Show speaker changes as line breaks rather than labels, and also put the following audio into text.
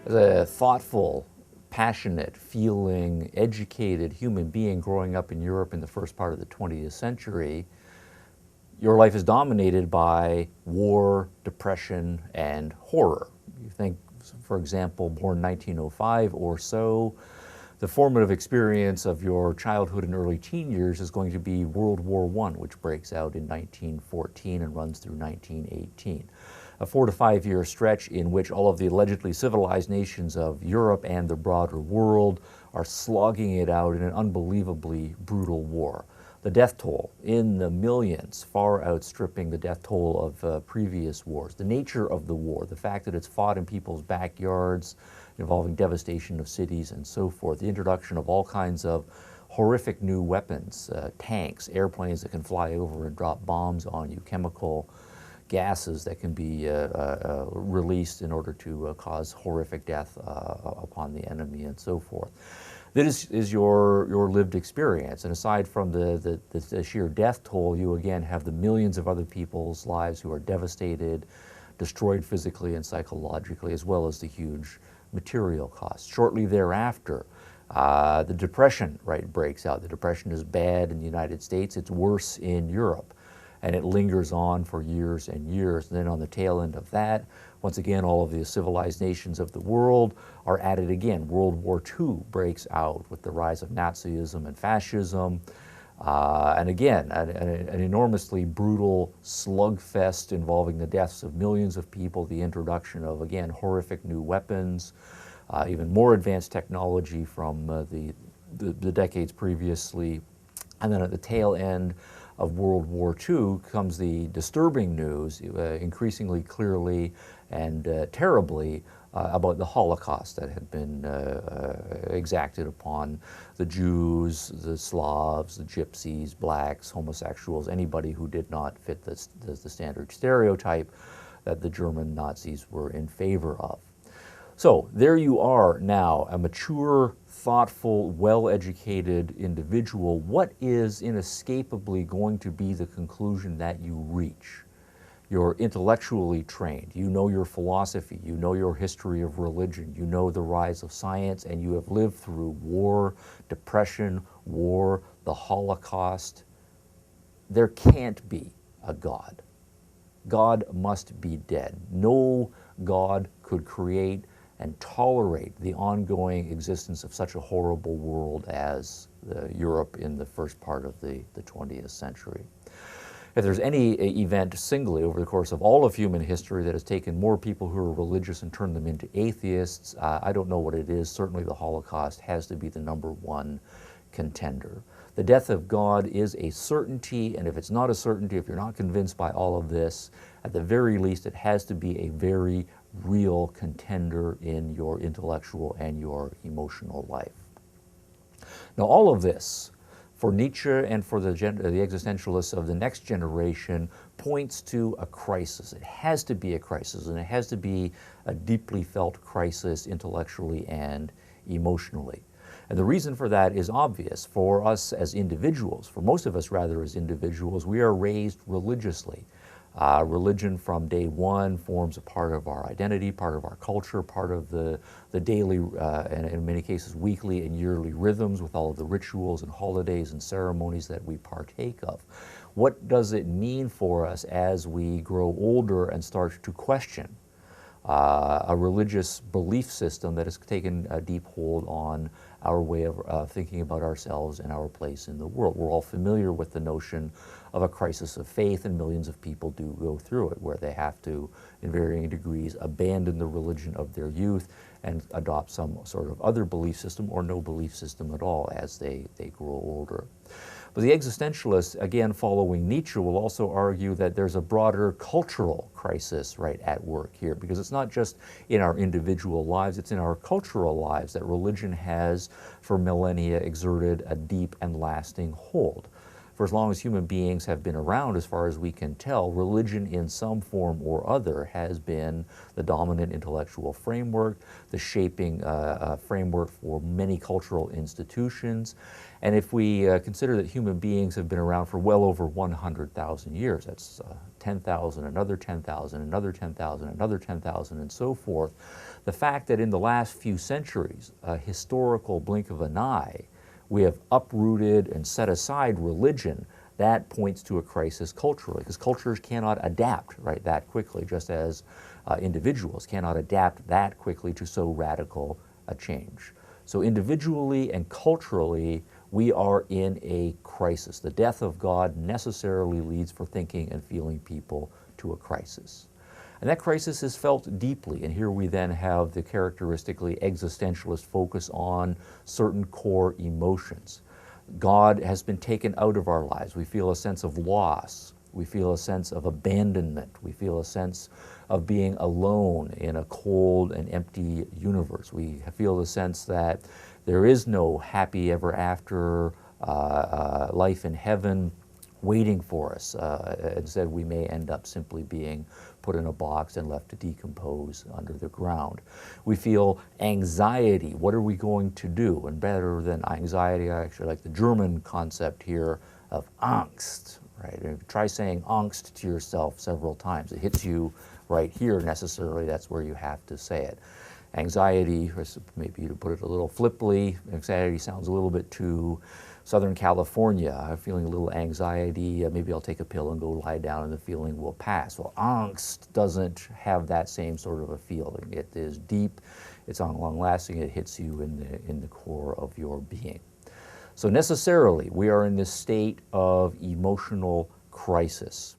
As a thoughtful, passionate, feeling, educated human being growing up in Europe in the first part of the 20th century, your life is dominated by war, depression, and horror. You think, for example, born 1905 or so, the formative experience of your childhood and early teen years is going to be World War I, which breaks out in 1914 and runs through 1918. A 4 to 5 year stretch in which all of the allegedly civilized nations of Europe and the broader world are slogging it out in an unbelievably brutal war. The death toll in the millions, far outstripping the death toll of previous wars. The nature of the war, the fact that it's fought in people's backyards, involving devastation of cities and so forth. The introduction of all kinds of horrific new weapons, tanks, airplanes that can fly over and drop bombs on you, chemical gases that can be released in order to cause horrific death upon the enemy and so forth. This is your lived experience, and aside from the sheer death toll, you again have the millions of other people's lives who are devastated, destroyed physically and psychologically, as well as the huge material costs. Shortly thereafter, the Depression breaks out. The Depression is bad in the United States. It's worse in Europe, and it lingers on for years and years. And then on the tail end of that, once again, all of the civilized nations of the world are at it again. World War II breaks out with the rise of Nazism and fascism. And again, an enormously brutal slugfest involving the deaths of millions of people, the introduction of, again, horrific new weapons, even more advanced technology from the decades previously. And then at the tail end of World War II comes the disturbing news, increasingly clearly and terribly, about the Holocaust that had been exacted upon the Jews, the Slavs, the Gypsies, blacks, homosexuals, anybody who did not fit the standard stereotype that the German Nazis were in favor of. So there you are now, a mature, thoughtful, well-educated individual. What is inescapably going to be the conclusion that you reach? You're intellectually trained, you know your philosophy, you know your history of religion, you know the rise of science, and you have lived through war, depression, war, the Holocaust. There can't be a God. God must be dead. No God could create and tolerate the ongoing existence of such a horrible world as Europe in the first part of the 20th century. If there's any event singly over the course of all of human history that has taken more people who are religious and turned them into atheists, I don't know what it is. Certainly the Holocaust has to be the #1 contender. The death of God is a certainty, and if it's not a certainty, if you're not convinced by all of this, at the very least it has to be a very real contender in your intellectual and your emotional life. Now all of this, for Nietzsche and for the existentialists of the next generation, points to a crisis. It has to be a crisis, and it has to be a deeply felt crisis intellectually and emotionally. And the reason for that is obvious. For us as individuals, for most of us rather as individuals, we are raised religiously. Religion from day one forms a part of our identity, part of our culture, part of the daily, and in many cases weekly and yearly rhythms with all of the rituals and holidays and ceremonies that we partake of. What does it mean for us as we grow older and start to question a religious belief system that has taken a deep hold on our way of thinking about ourselves and our place in the world? We're all familiar with the notion of a crisis of faith, and millions of people do go through it, where they have to, in varying degrees, abandon the religion of their youth and adopt some sort of other belief system or no belief system at all as they grow older. But the existentialists, again following Nietzsche, will also argue that there's a broader cultural crisis at work here, because it's not just in our individual lives, it's in our cultural lives that religion has for millennia exerted a deep and lasting hold. For as long as human beings have been around, as far as we can tell, religion in some form or other has been the dominant intellectual framework, the shaping framework for many cultural institutions. And if we consider that human beings have been around for well over 100,000 years, that's 10,000, another 10,000, another 10,000, another 10,000, and so forth, the fact that in the last few centuries, a historical blink of an eye, we have uprooted and set aside religion, that points to a crisis culturally, because cultures cannot adapt right that quickly, just as individuals cannot adapt that quickly to so radical a change. So individually and culturally, we are in a crisis. The death of God necessarily leads for thinking and feeling people to a crisis. And that crisis is felt deeply, and here we then have the characteristically existentialist focus on certain core emotions. God has been taken out of our lives. We feel a sense of loss. We feel a sense of abandonment. We feel a sense of being alone in a cold and empty universe. We feel the sense that there is no happy ever after life in heaven waiting for us. Instead, we may end up simply being put in a box and left to decompose under the ground. We feel anxiety. What are we going to do? And better than anxiety, I actually like the German concept here of Angst. Right? And try saying Angst to yourself several times. It hits you right here necessarily. That's where you have to say it. Anxiety, or maybe to put it a little flippantly, anxiety sounds a little bit too Southern California. I'm feeling a little anxiety. Maybe I'll take a pill and go lie down and the feeling will pass. Well, Angst doesn't have that same sort of a feeling. It is deep, it's long lasting, it hits you in the core of your being. So necessarily, we are in this state of emotional crisis.